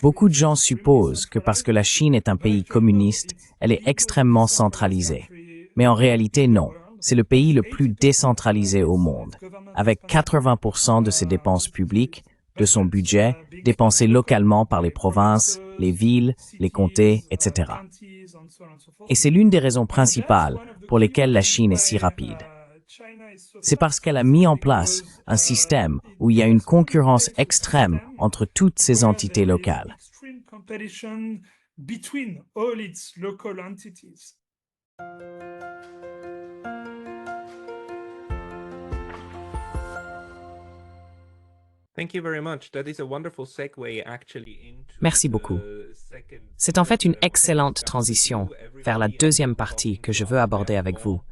Beaucoup de gens supposent que parce que la Chine est un pays communiste, elle est extrêmement centralisée. Mais en réalité, non. C'est le pays le plus décentralisé au monde, avec 80% de ses dépenses publiques, de son budget, dépensé localement par les provinces, les villes, les comtés, etc. Et c'est l'une des raisons principales pour lesquelles la Chine est si rapide. C'est parce qu'elle a mis en place un système où il y a une concurrence extrême entre toutes ces entités locales. Merci beaucoup. C'est en fait une excellente transition vers la deuxième partie que je veux aborder avec vous.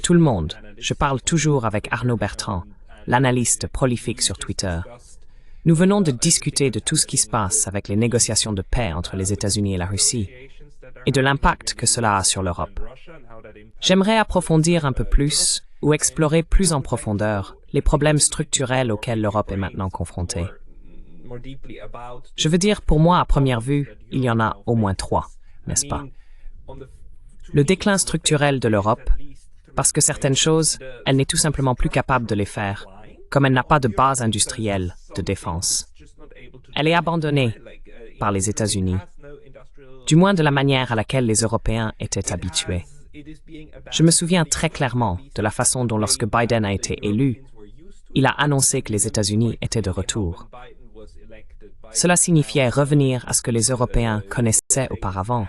Tout le monde, je parle toujours avec Arnaud Bertrand, l'analyste prolifique sur Twitter. Nous venons de discuter de tout ce qui se passe avec les négociations de paix entre les États-Unis et la Russie et de l'impact que cela a sur l'Europe. J'aimerais approfondir un peu plus ou explorer plus en profondeur les problèmes structurels auxquels l'Europe est maintenant confrontée. Je veux dire, pour moi, à première vue, il y en a au moins 3, n'est-ce pas? Le déclin structurel de l'Europe, parce que certaines choses, elle n'est tout simplement plus capable de les faire, comme elle n'a pas de base industrielle de défense. Elle est abandonnée par les États-Unis, du moins de la manière à laquelle les Européens étaient habitués. Je me souviens très clairement de la façon dont lorsque Biden a été élu, il a annoncé que les États-Unis étaient de retour. Cela signifiait revenir à ce que les Européens connaissaient auparavant,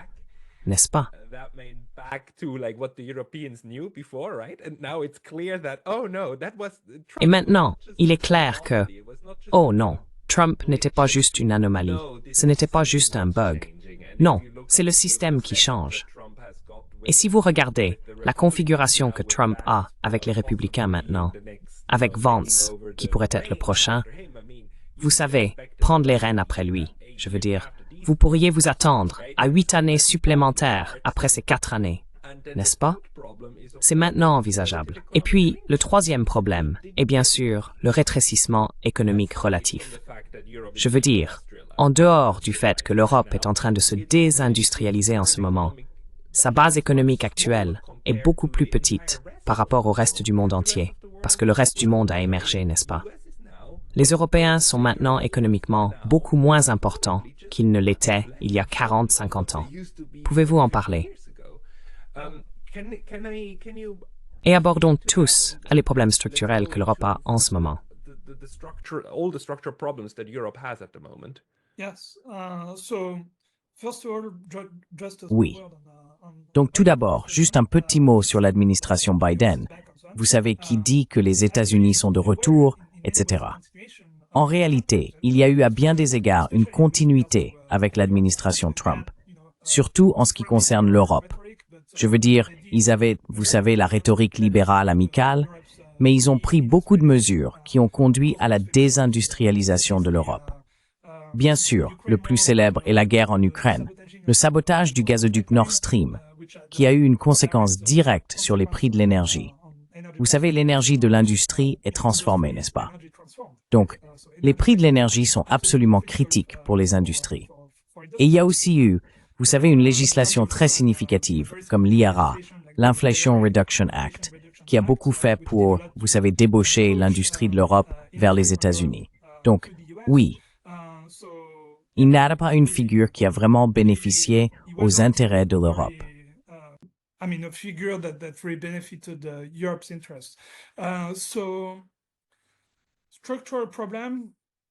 n'est-ce pas? Et maintenant, il est clair que, oh non, Trump n'était pas juste une anomalie, ce n'était pas juste un bug. Non, c'est le système qui change. Et si vous regardez la configuration que Trump a avec les républicains maintenant, avec Vance, qui pourrait être le prochain, vous savez, prendre les rênes après lui, je veux dire, vous pourriez vous attendre à 8 années supplémentaires après ces 4 années, n'est-ce pas? C'est maintenant envisageable. Et puis, le troisième problème est bien sûr le rétrécissement économique relatif. Je veux dire, en dehors du fait que l'Europe est en train de se désindustrialiser en ce moment, sa base économique actuelle est beaucoup plus petite par rapport au reste du monde entier, parce que le reste du monde a émergé, n'est-ce pas? Les Européens sont maintenant économiquement beaucoup moins importants qu'ils ne l'étaient il y a 40-50 ans. Pouvez-vous en parler? Et abordons tous les problèmes structurels que l'Europe a en ce moment. Oui. Donc tout d'abord, juste un petit mot sur l'administration Biden. Vous savez qui dit que les États-Unis sont de retour, etc. En réalité, il y a eu à bien des égards une continuité avec l'administration Trump, surtout en ce qui concerne l'Europe. Je veux dire, ils avaient, vous savez, la rhétorique libérale amicale, mais ils ont pris beaucoup de mesures qui ont conduit à la désindustrialisation de l'Europe. Bien sûr, le plus célèbre est la guerre en Ukraine, le sabotage du gazoduc Nord Stream, qui a eu une conséquence directe sur les prix de l'énergie. Vous savez, l'énergie de l'industrie est transformée, n'est-ce pas? Donc, les prix de l'énergie sont absolument critiques pour les industries. Et il y a aussi eu, vous savez, une législation très significative, comme l'IRA, l'Inflation Reduction Act, qui a beaucoup fait pour, vous savez, débaucher l'industrie de l'Europe vers les États-Unis. Donc, oui, il n'y a pas une figure qui a vraiment bénéficié aux intérêts de l'Europe.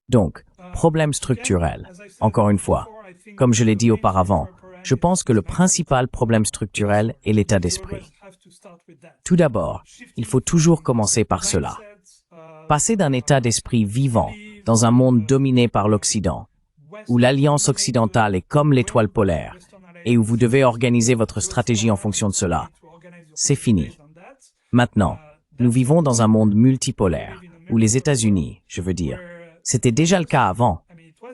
Donc, problème structurel. Encore une fois, comme je l'ai dit auparavant, je pense que le principal problème structurel est l'état d'esprit. Tout d'abord, il faut toujours commencer par cela. Passer d'un état d'esprit vivant dans un monde dominé par l'Occident, où l'alliance occidentale est comme l'étoile polaire, et où vous devez organiser votre stratégie en fonction de cela, c'est fini. Maintenant, nous vivons dans un monde multipolaire, où les États-Unis, je veux dire, c'était déjà le cas avant,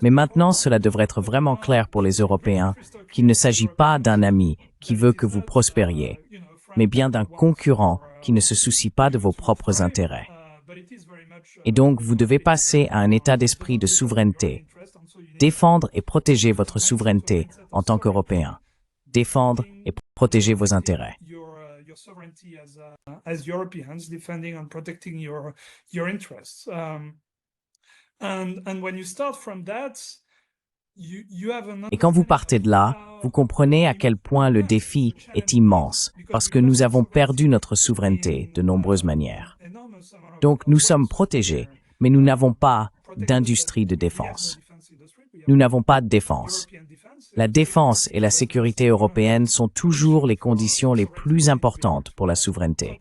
mais maintenant cela devrait être vraiment clair pour les Européens qu'il ne s'agit pas d'un ami qui veut que vous prospériez, mais bien d'un concurrent qui ne se soucie pas de vos propres intérêts. Et donc, vous devez passer à un état d'esprit de souveraineté. Défendre et protéger votre souveraineté en tant qu'Européen. Défendre et protéger vos intérêts. Your sovereignty as Europeans, defending and protecting your interests. And when you start from that, you have an Et quand vous partez de là, vous comprenez à quel point le défi est immense, parce que nous avons perdu notre souveraineté de nombreuses manières. Donc nous sommes protégés, mais nous n'avons pas d'industrie de défense. Nous n'avons pas de défense. La défense et la sécurité européenne sont toujours les conditions les plus importantes pour la souveraineté.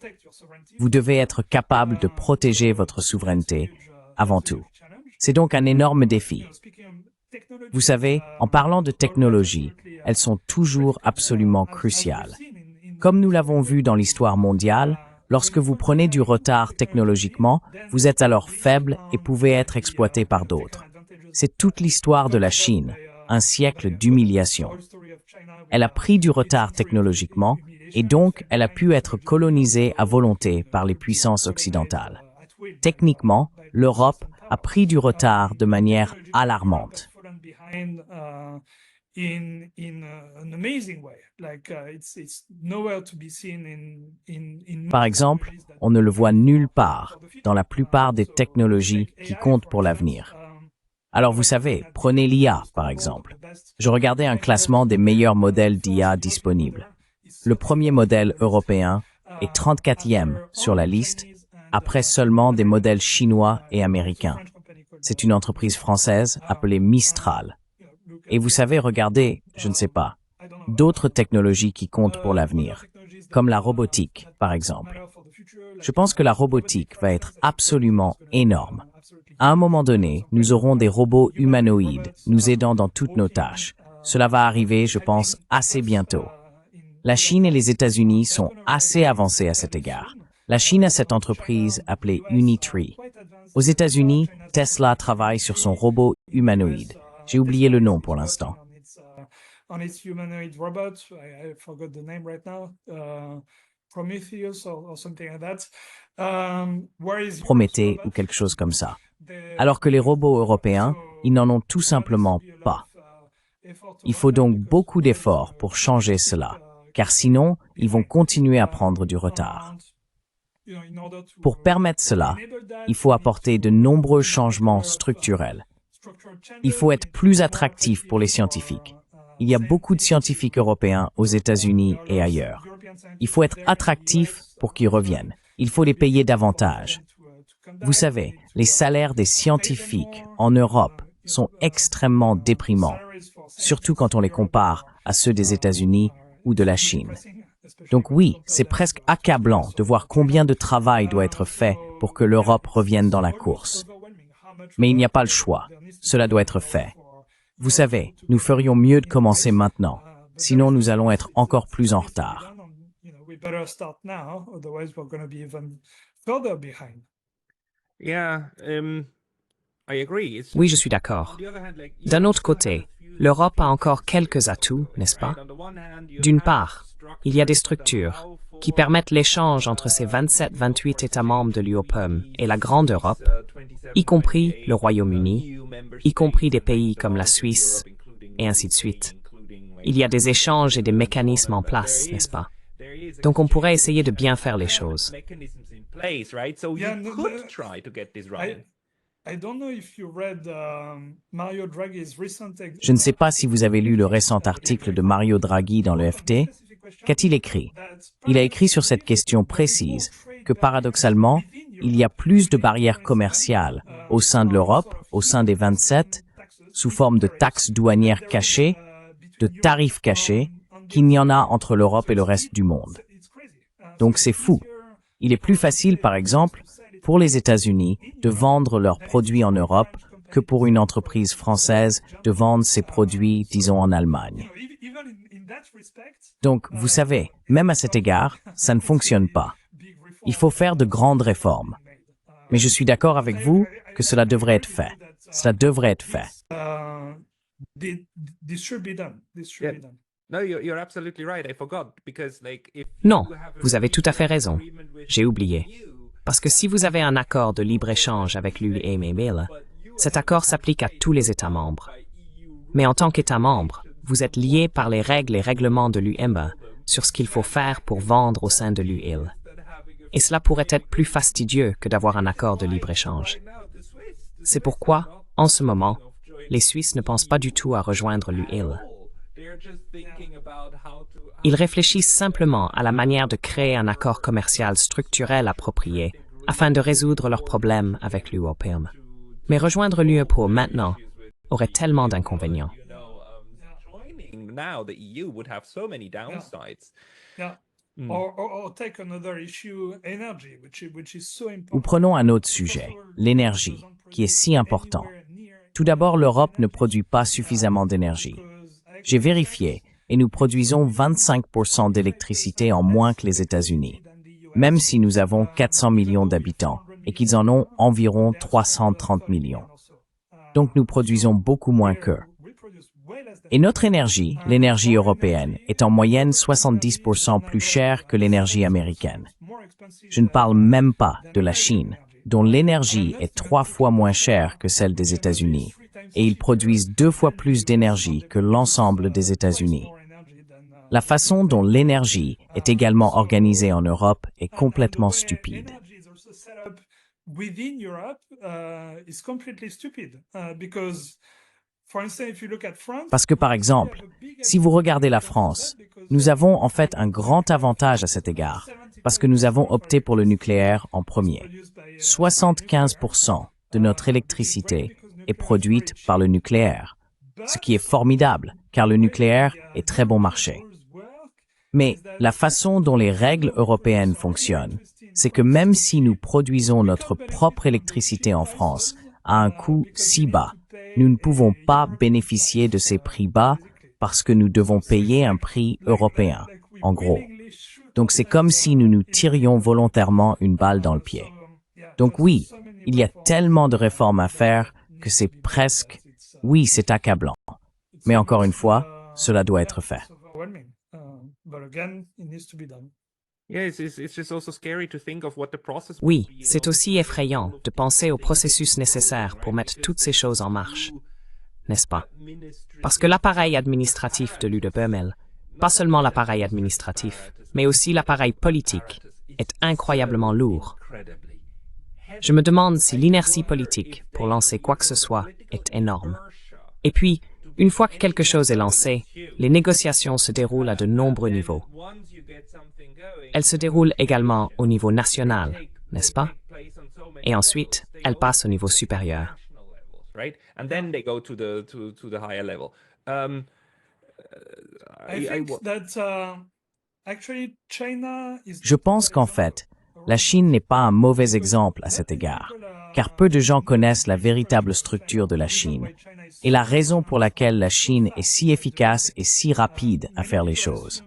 Vous devez être capable de protéger votre souveraineté avant tout. C'est donc un énorme défi. Vous savez, en parlant de technologie, elles sont toujours absolument cruciales. Comme nous l'avons vu dans l'histoire mondiale, lorsque vous prenez du retard technologiquement, vous êtes alors faible et pouvez être exploité par d'autres. C'est toute l'histoire de la Chine, un siècle d'humiliation. Elle a pris du retard technologiquement et donc elle a pu être colonisée à volonté par les puissances occidentales. Techniquement, l'Europe a pris du retard de manière alarmante. Par exemple, on ne le voit nulle part dans la plupart des technologies qui comptent pour l'avenir. Alors vous savez, prenez l'IA par exemple. Je regardais un classement des meilleurs modèles d'IA disponibles. Le premier modèle européen est 34e sur la liste, après seulement des modèles chinois et américains. C'est une entreprise française appelée Mistral. Et vous savez, regardez, je ne sais pas, d'autres technologies qui comptent pour l'avenir, comme la robotique par exemple. Je pense que la robotique va être absolument énorme. À un moment donné, nous aurons des robots humanoïdes nous aidant dans toutes nos tâches. Cela va arriver, je pense, assez bientôt. La Chine et les États-Unis sont assez avancés à cet égard. La Chine a cette entreprise appelée Unitree. Aux États-Unis, Tesla travaille sur son robot humanoïde. J'ai oublié le nom pour l'instant. Prométhée ou quelque chose comme ça. Alors que les robots européens, ils n'en ont tout simplement pas. Il faut donc beaucoup d'efforts pour changer cela, car sinon, ils vont continuer à prendre du retard. Pour permettre cela, il faut apporter de nombreux changements structurels. Il faut être plus attractif pour les scientifiques. Il y a beaucoup de scientifiques européens aux États-Unis et ailleurs. Il faut être attractif pour qu'ils reviennent. Il faut les payer davantage. Vous savez, les salaires des scientifiques en Europe sont extrêmement déprimants, surtout quand on les compare à ceux des États-Unis ou de la Chine. Donc oui, c'est presque accablant de voir combien de travail doit être fait pour que l'Europe revienne dans la course. Mais il n'y a pas le choix. Cela doit être fait. Vous savez, nous ferions mieux de commencer maintenant. Sinon, nous allons être encore plus en retard. Oui, je suis d'accord. D'un autre côté, l'Europe a encore quelques atouts, n'est-ce pas? D'une part, il y a des structures qui permettent l'échange entre ces 27-28 États membres de l'UOPUM et la Grande Europe, y compris le Royaume-Uni, y compris des pays comme la Suisse, et ainsi de suite. Il y a des échanges et des mécanismes en place, n'est-ce pas? Donc on pourrait essayer de bien faire les choses. Je ne sais pas si vous avez lu le récent article de Mario Draghi dans le FT. Qu'a-t-il écrit? Il a écrit sur cette question précise que paradoxalement, il y a plus de barrières commerciales au sein de l'Europe, au sein des 27, sous forme de taxes douanières cachées, de tarifs cachés, qu'il n'y en a entre l'Europe et le reste du monde. Donc c'est fou. Il est plus facile, par exemple, pour les États-Unis de vendre leurs produits en Europe que pour une entreprise française de vendre ses produits, disons, en Allemagne. Donc, vous savez, même à cet égard, ça ne fonctionne pas. Il faut faire de grandes réformes. Mais je suis d'accord avec vous que cela devrait être fait. Cela devrait être fait. Non, vous avez tout à fait raison. J'ai oublié. Parce que si vous avez un accord de libre-échange avec l'UEMA, cet accord s'applique à tous les États membres. Mais en tant qu'État membre, vous êtes lié par les règles et règlements de l'UEMA sur ce qu'il faut faire pour vendre au sein de l'UE. Et cela pourrait être plus fastidieux que d'avoir un accord de libre-échange. C'est pourquoi, en ce moment, les Suisses ne pensent pas du tout à rejoindre l'UE. Ils réfléchissent simplement à la manière de créer un accord commercial structurel approprié afin de résoudre leurs problèmes avec l'UOPM. Mais rejoindre l'UE pour maintenant aurait tellement d'inconvénients. Ou prenons un autre sujet, l'énergie, qui est si important. Tout d'abord, l'Europe ne produit pas suffisamment d'énergie. J'ai vérifié, et nous produisons 25% d'électricité en moins que les États-Unis, même si nous avons 400 millions d'habitants et qu'ils en ont environ 330 millions. Donc nous produisons beaucoup moins qu'eux. Et notre énergie, l'énergie européenne, est en moyenne 70% plus chère que l'énergie américaine. Je ne parle même pas de la Chine, dont l'énergie est 3 fois moins chère que celle des États-Unis, et ils produisent 2 fois plus d'énergie que l'ensemble des États-Unis. La façon dont l'énergie est également organisée en Europe est complètement stupide. Parce que, par exemple, si vous regardez la France, nous avons en fait un grand avantage à cet égard, parce que nous avons opté pour le nucléaire en premier. 75% de notre électricité est produite par le nucléaire, ce qui est formidable, car le nucléaire est très bon marché. Mais la façon dont les règles européennes fonctionnent, c'est que même si nous produisons notre propre électricité en France à un coût si bas, nous ne pouvons pas bénéficier de ces prix bas parce que nous devons payer un prix européen, en gros. Donc c'est comme si nous nous tirions volontairement une balle dans le pied. Donc oui, il y a tellement de réformes à faire que c'est presque, oui, c'est accablant. Mais encore une fois, cela doit être fait. Oui, c'est aussi effrayant de penser au processus nécessaire pour mettre toutes ces choses en marche, n'est-ce pas? Parce que l'appareil administratif de l'UE, pas seulement l'appareil administratif, mais aussi l'appareil politique, est incroyablement lourd. Je me demande si l'inertie politique pour lancer quoi que ce soit est énorme. Et puis, une fois que quelque chose est lancé, les négociations se déroulent à de nombreux niveaux. Elles se déroulent également au niveau national, n'est-ce pas? Et ensuite, elles passent au niveau supérieur. Je pense qu'en fait, la Chine n'est pas un mauvais exemple à cet égard, car peu de gens connaissent la véritable structure de la Chine et la raison pour laquelle la Chine est si efficace et si rapide à faire les choses.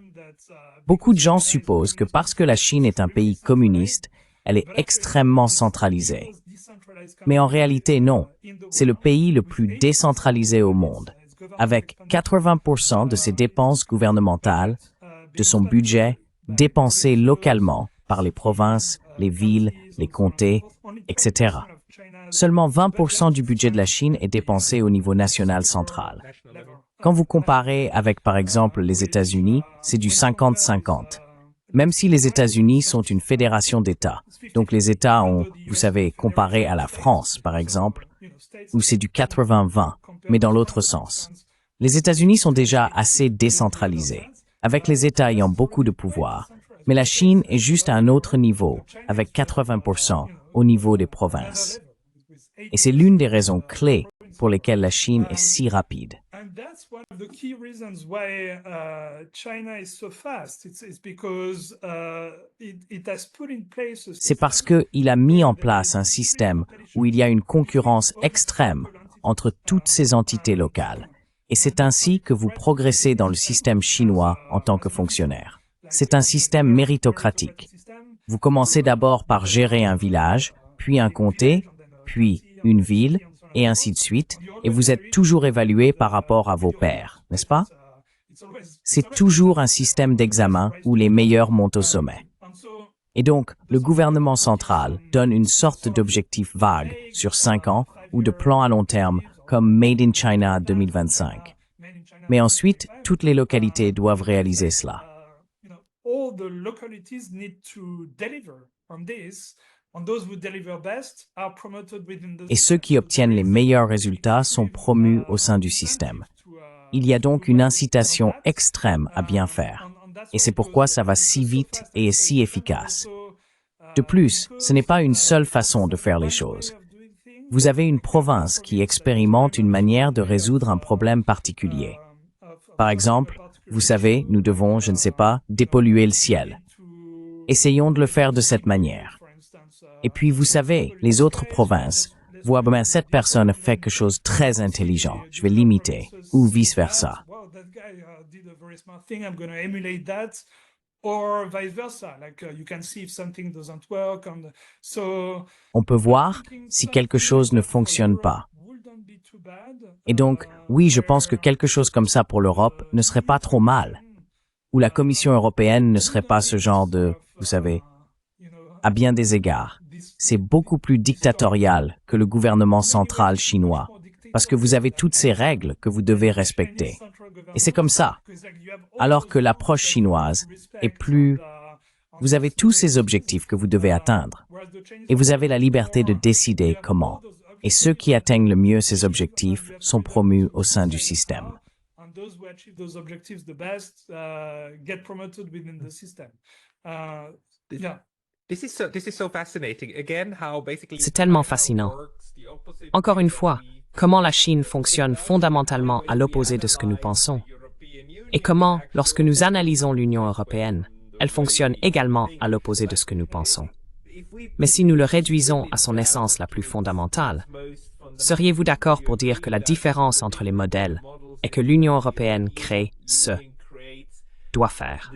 Beaucoup de gens supposent que parce que la Chine est un pays communiste, elle est extrêmement centralisée. Mais en réalité, non. C'est le pays le plus décentralisé au monde, avec 80% de ses dépenses gouvernementales, de son budget, dépensé localement par les provinces, les villes, les comtés, etc. Seulement 20% du budget de la Chine est dépensé au niveau national central. Quand vous comparez avec, par exemple, les États-Unis, c'est du 50-50. Même si les États-Unis sont une fédération d'États, donc les États ont, vous savez, comparé à la France, par exemple, où c'est du 80-20, mais dans l'autre sens. Les États-Unis sont déjà assez décentralisés, avec les États ayant beaucoup de pouvoir, mais la Chine est juste à un autre niveau, avec 80% au niveau des provinces. Et c'est l'une des raisons clés pour lesquelles la Chine est si rapide. C'est parce qu'il a mis en place un système où il y a une concurrence extrême entre toutes ces entités locales. Et c'est ainsi que vous progressez dans le système chinois en tant que fonctionnaire. C'est un système méritocratique. Vous commencez d'abord par gérer un village, puis un comté, puis une ville, et ainsi de suite, et vous êtes toujours évalué par rapport à vos pairs, n'est-ce pas? C'est toujours un système d'examen où les meilleurs montent au sommet. Et donc, le gouvernement central donne une sorte d'objectif vague sur 5 ans ou de plan à long terme comme Made in China 2025. Mais ensuite, toutes les localités doivent réaliser cela. Et ceux qui obtiennent les meilleurs résultats sont promus au sein du système. Il y a donc une incitation extrême à bien faire. Et c'est pourquoi ça va si vite et est si efficace. De plus, ce n'est pas une seule façon de faire les choses. Vous avez une province qui expérimente une manière de résoudre un problème particulier. Par exemple, vous savez, nous devons, je ne sais pas, dépolluer le ciel. Essayons de le faire de cette manière. Et puis, vous savez, les autres provinces voient, ben, cette personne fait quelque chose de très intelligent, je vais l'imiter, ou vice-versa. On peut voir si quelque chose ne fonctionne pas. Et donc, oui, je pense que quelque chose comme ça pour l'Europe ne serait pas trop mal. Ou la Commission européenne ne serait pas ce genre de, vous savez, à bien des égards. C'est beaucoup plus dictatorial que le gouvernement central chinois, parce que vous avez toutes ces règles que vous devez respecter. Et c'est comme ça. Alors que l'approche chinoise est plus... Vous avez tous ces objectifs que vous devez atteindre. Et vous avez la liberté de décider comment. Et ceux qui atteignent le mieux ces objectifs sont promus au sein du système. C'est tellement fascinant. Encore une fois, comment la Chine fonctionne fondamentalement à l'opposé de ce que nous pensons. Et comment, lorsque nous analysons l'Union européenne, elle fonctionne également à l'opposé de ce que nous pensons. Mais si nous le réduisons à son essence la plus fondamentale, seriez-vous d'accord pour dire que la différence entre les modèles est que l'Union européenne crée doit faire.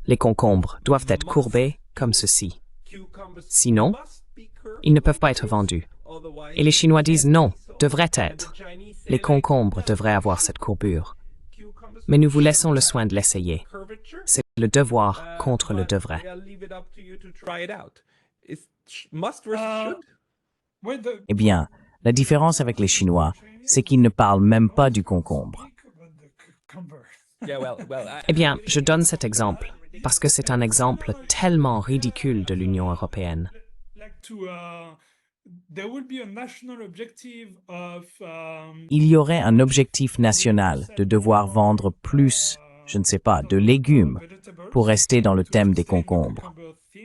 Les concombres doivent être courbés comme ceci. Sinon, ils ne peuvent pas être vendus. Et les Chinois disent non, devrait être. Les concombres devraient avoir cette courbure. Mais nous vous laissons le soin de l'essayer. C'est le devoir contre le devrait. Eh bien, la différence avec les Chinois, c'est qu'ils ne parlent même pas du concombre. Eh bien, je donne cet exemple, parce que c'est un exemple tellement ridicule de l'Union européenne. Il y aurait un objectif national de devoir vendre plus, je ne sais pas, de légumes, pour rester dans le thème des concombres.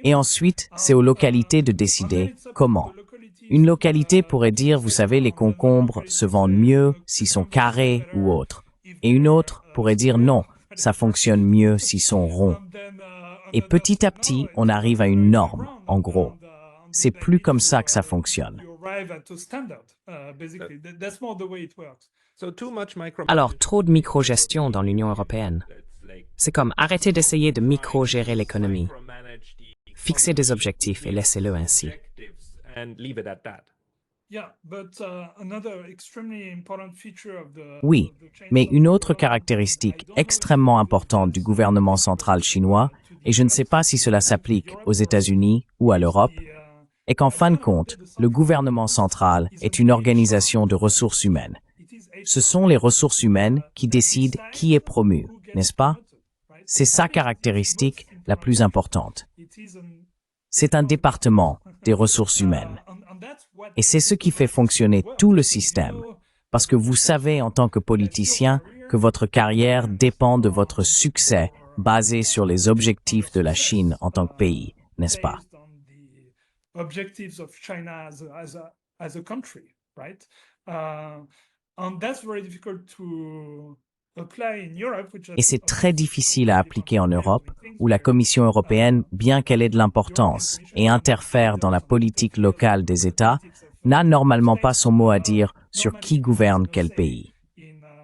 Et ensuite, c'est aux localités de décider comment. Une localité pourrait dire, vous savez, les concombres se vendent mieux s'ils sont carrés ou autres. Et une autre pourrait dire non, ça fonctionne mieux s'ils sont ronds. Et petit à petit, on arrive à une norme, en gros. C'est plus comme ça que ça fonctionne. Alors, trop de micro-gestion dans l'Union européenne. C'est comme arrêter d'essayer de micro-gérer l'économie. Fixez des objectifs et laissez-le ainsi. Oui, mais une autre caractéristique extrêmement importante du gouvernement central chinois, et je ne sais pas si cela s'applique aux États-Unis ou à l'Europe, est qu'en fin de compte, le gouvernement central est une organisation de ressources humaines. Ce sont les ressources humaines qui décident qui est promu, n'est-ce pas? C'est sa caractéristique la plus importante. C'est un département des ressources humaines. Et c'est ce qui fait fonctionner tout le système, parce que vous savez en tant que politicien que votre carrière dépend de votre succès basé sur les objectifs de la Chine en tant que pays, n'est-ce pas? Et c'est très difficile à appliquer en Europe, où la Commission européenne, bien qu'elle ait de l'importance et interfère dans la politique locale des États, n'a normalement pas son mot à dire sur qui gouverne quel pays.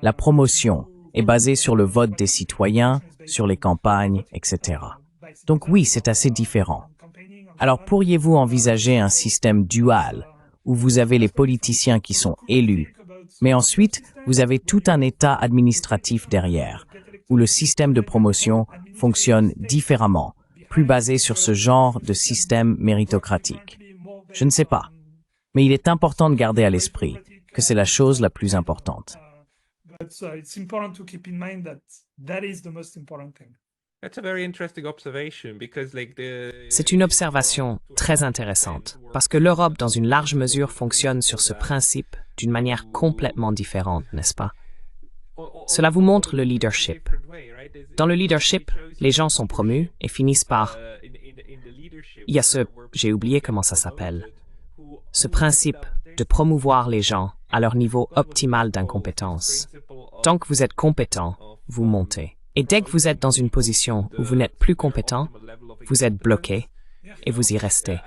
La promotion est basée sur le vote des citoyens, sur les campagnes, etc. Donc oui, c'est assez différent. Alors pourriez-vous envisager un système dual, où vous avez les politiciens qui sont élus, mais ensuite, vous avez tout un état administratif derrière, où le système de promotion fonctionne différemment, plus basé sur ce genre de système méritocratique? Je ne sais pas. Mais il est important de garder à l'esprit que c'est la chose la plus importante. C'est une observation très intéressante, parce que l'Europe, dans une large mesure, fonctionne sur ce principe d'une manière complètement différente, n'est-ce pas? Cela vous montre le leadership. Dans le leadership, les gens sont promus et finissent par... Il y a j'ai oublié comment ça s'appelle. Ce principe de promouvoir les gens à leur niveau optimal d'incompétence. Tant que vous êtes compétent, vous montez. Et dès que vous êtes dans une position où vous n'êtes plus compétent, vous êtes bloqué et vous y restez.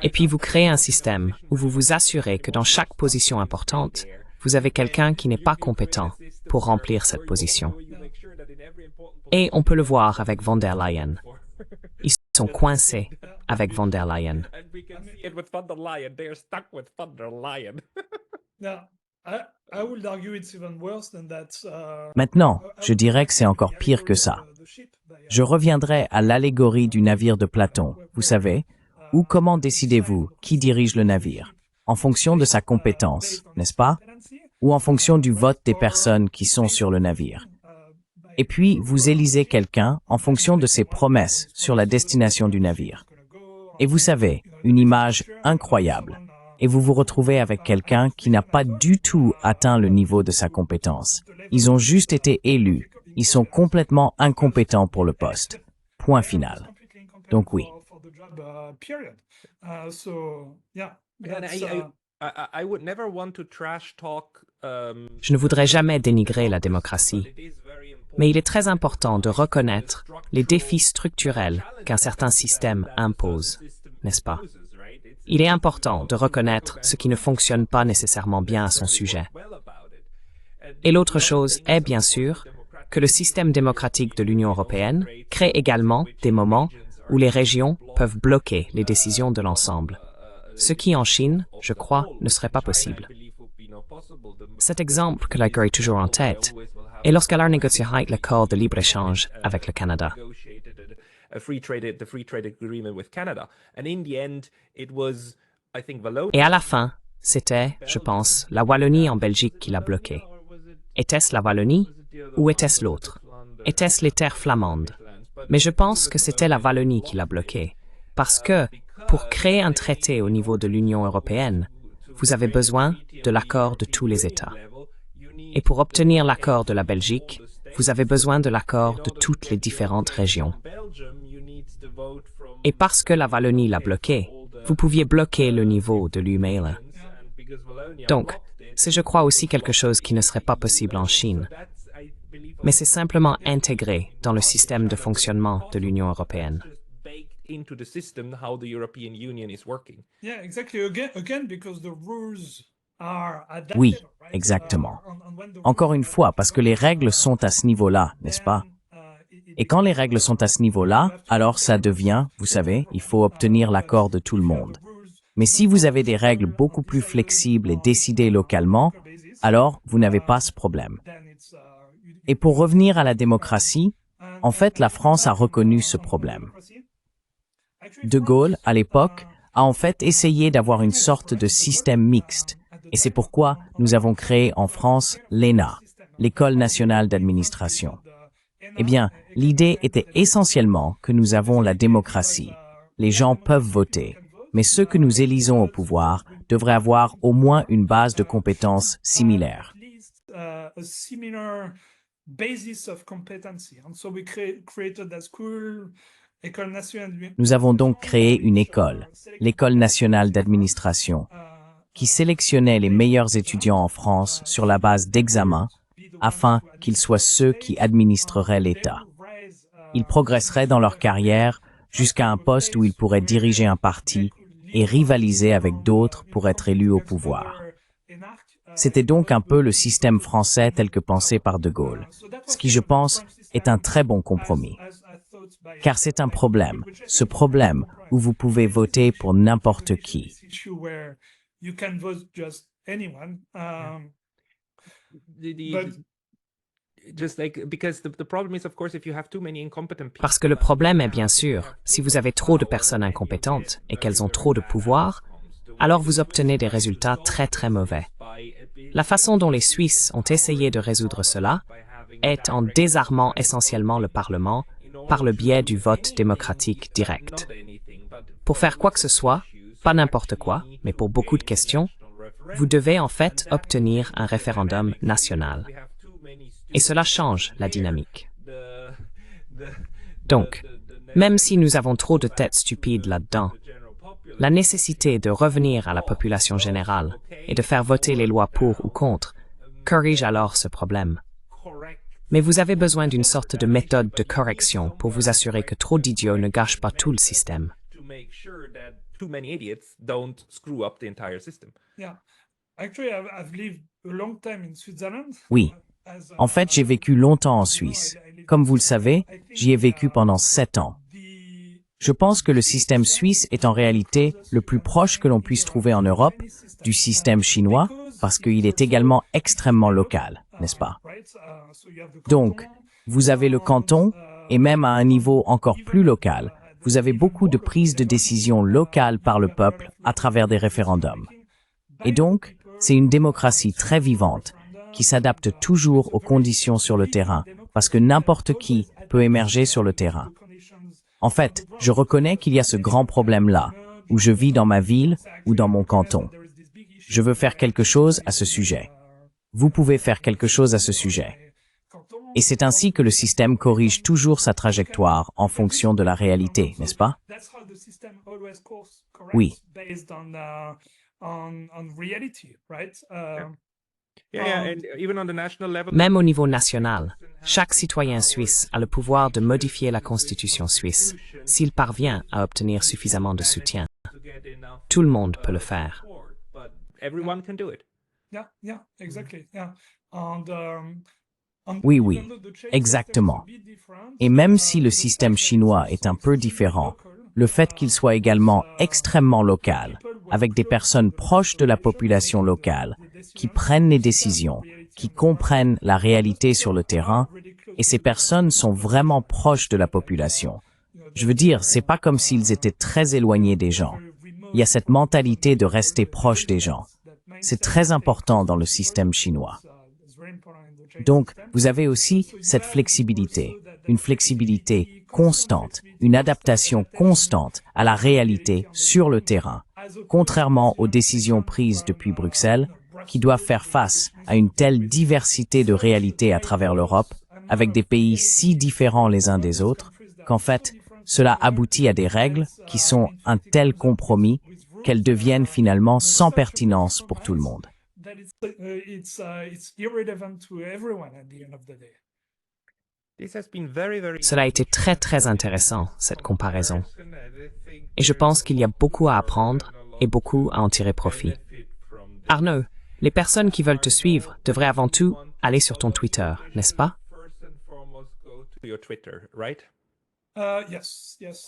Et puis vous créez un système où vous vous assurez que dans chaque position importante, vous avez quelqu'un qui n'est pas compétent pour remplir cette position. Et on peut le voir avec von der Leyen. Ils sont coincés avec von der Leyen. Maintenant, je dirais que c'est encore pire que ça. Je reviendrai à l'allégorie du navire de Platon, vous savez, ou comment décidez-vous qui dirige le navire? En fonction de sa compétence, n'est-ce pas? Ou en fonction du vote des personnes qui sont sur le navire. Et puis, vous élisez quelqu'un en fonction de ses promesses sur la destination du navire. Et vous savez, une image incroyable. Et vous vous retrouvez avec quelqu'un qui n'a pas du tout atteint le niveau de sa compétence. Ils ont juste été élus. Ils sont complètement incompétents pour le poste. Point final. Donc oui. Je ne voudrais jamais dénigrer la démocratie, mais il est très important de reconnaître les défis structurels qu'un certain système impose, n'est-ce pas? Il est important de reconnaître ce qui ne fonctionne pas nécessairement bien à son sujet. Et l'autre chose est, bien sûr, que le système démocratique de l'Union européenne crée également des moments où les régions peuvent bloquer les décisions de l'ensemble. Ce qui, en Chine, je crois, ne serait pas possible. Cet exemple que la garde toujours en tête est lorsqu'elle a négocié l'accord de libre-échange avec le Canada. Et à la fin, c'était, je pense, la Wallonie en Belgique qui l'a bloqué. Était-ce la Wallonie ou était-ce l'autre? Était-ce les terres flamandes? Mais je pense que c'était la Wallonie qui l'a bloqué, parce que, pour créer un traité au niveau de l'Union européenne, vous avez besoin de l'accord de tous les États. Et pour obtenir l'accord de la Belgique, vous avez besoin de l'accord de toutes les différentes régions. Et parce que la Wallonie l'a bloqué, vous pouviez bloquer le niveau de l'UMALA. Donc, c'est je crois aussi quelque chose qui ne serait pas possible en Chine. Mais c'est simplement intégré dans le système de fonctionnement de l'Union européenne. Oui, exactement. Encore une fois, parce que les règles sont à ce niveau-là, n'est-ce pas? Et quand les règles sont à ce niveau-là, alors ça devient, vous savez, il faut obtenir l'accord de tout le monde. Mais si vous avez des règles beaucoup plus flexibles et décidées localement, alors vous n'avez pas ce problème. Et pour revenir à la démocratie, en fait, la France a reconnu ce problème. De Gaulle, à l'époque, a en fait essayé d'avoir une sorte de système mixte, et c'est pourquoi nous avons créé en France l'ENA, l'École nationale d'administration. Eh bien, l'idée était essentiellement que nous avons la démocratie. Les gens peuvent voter, mais ceux que nous élisons au pouvoir devraient avoir au moins une base de compétences similaire. Nous avons donc créé une école, l'École nationale d'administration, qui sélectionnait les meilleurs étudiants en France sur la base d'examens afin qu'ils soient ceux qui administreraient l'État. Ils progresseraient dans leur carrière jusqu'à un poste où ils pourraient diriger un parti et rivaliser avec d'autres pour être élus au pouvoir. C'était donc un peu le système français tel que pensé par De Gaulle, ce qui, je pense, est un très bon compromis. Car c'est un problème, ce problème où vous pouvez voter pour n'importe qui. Parce que le problème est bien sûr, si vous avez trop de personnes incompétentes et qu'elles ont trop de pouvoir, alors vous obtenez des résultats très très mauvais. La façon dont les Suisses ont essayé de résoudre cela est en désarmant essentiellement le Parlement par le biais du vote démocratique direct. Pour faire quoi que ce soit, pas n'importe quoi, mais pour beaucoup de questions, vous devez en fait obtenir un référendum national. Et cela change la dynamique. Donc, même si nous avons trop de têtes stupides là-dedans, la nécessité de revenir à la population générale et de faire voter les lois pour ou contre corrige alors ce problème. Mais vous avez besoin d'une sorte de méthode de correction pour vous assurer que trop d'idiots ne gâchent pas tout le système. Oui. En fait, j'ai vécu longtemps en Suisse. Comme vous le savez, j'y ai vécu pendant 7 ans. Je pense que le système suisse est en réalité le plus proche que l'on puisse trouver en Europe du système chinois parce qu'il est également extrêmement local, n'est-ce pas? Donc, vous avez le canton et même à un niveau encore plus local, vous avez beaucoup de prises de décision locales par le peuple à travers des référendums. Et donc, c'est une démocratie très vivante qui s'adapte toujours aux conditions sur le terrain parce que n'importe qui peut émerger sur le terrain. En fait, je reconnais qu'il y a ce grand problème-là, où je vis dans ma ville ou dans mon canton. Je veux faire quelque chose à ce sujet. Vous pouvez faire quelque chose à ce sujet. Et c'est ainsi que le système corrige toujours sa trajectoire en fonction de la réalité, n'est-ce pas? Oui. Même au niveau national, chaque citoyen suisse a le pouvoir de modifier la constitution suisse s'il parvient à obtenir suffisamment de soutien. Tout le monde peut le faire. Oui, exactement. Et même si le système chinois est un peu différent, le fait qu'il soit également extrêmement local, avec des personnes proches de la population locale, qui prennent les décisions, qui comprennent la réalité sur le terrain, et ces personnes sont vraiment proches de la population. Je veux dire, c'est pas comme s'ils étaient très éloignés des gens. Il y a cette mentalité de rester proche des gens. C'est très important dans le système chinois. Donc, vous avez aussi cette flexibilité, une flexibilité constante, une adaptation constante à la réalité sur le terrain, contrairement aux décisions prises depuis Bruxelles, qui doivent faire face à une telle diversité de réalités à travers l'Europe, avec des pays si différents les uns des autres, qu'en fait, cela aboutit à des règles qui sont un tel compromis qu'elles deviennent finalement sans pertinence pour tout le monde. Cela a été très très intéressant, cette comparaison. Et je pense qu'il y a beaucoup à apprendre et beaucoup à en tirer profit. Arnaud, les personnes qui veulent te suivre devraient avant tout aller sur ton Twitter, n'est-ce pas?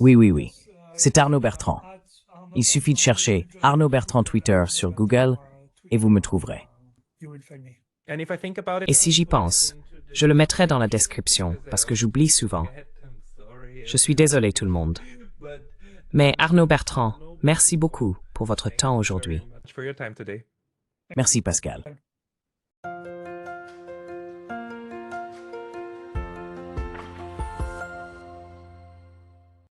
Oui. C'est Arnaud Bertrand. Il suffit de chercher Arnaud Bertrand Twitter sur Google et vous me trouverez. Et si j'y pense, je le mettrai dans la description parce que j'oublie souvent. Je suis désolé tout le monde. Mais Arnaud Bertrand, merci beaucoup pour votre temps aujourd'hui. Merci Pascal.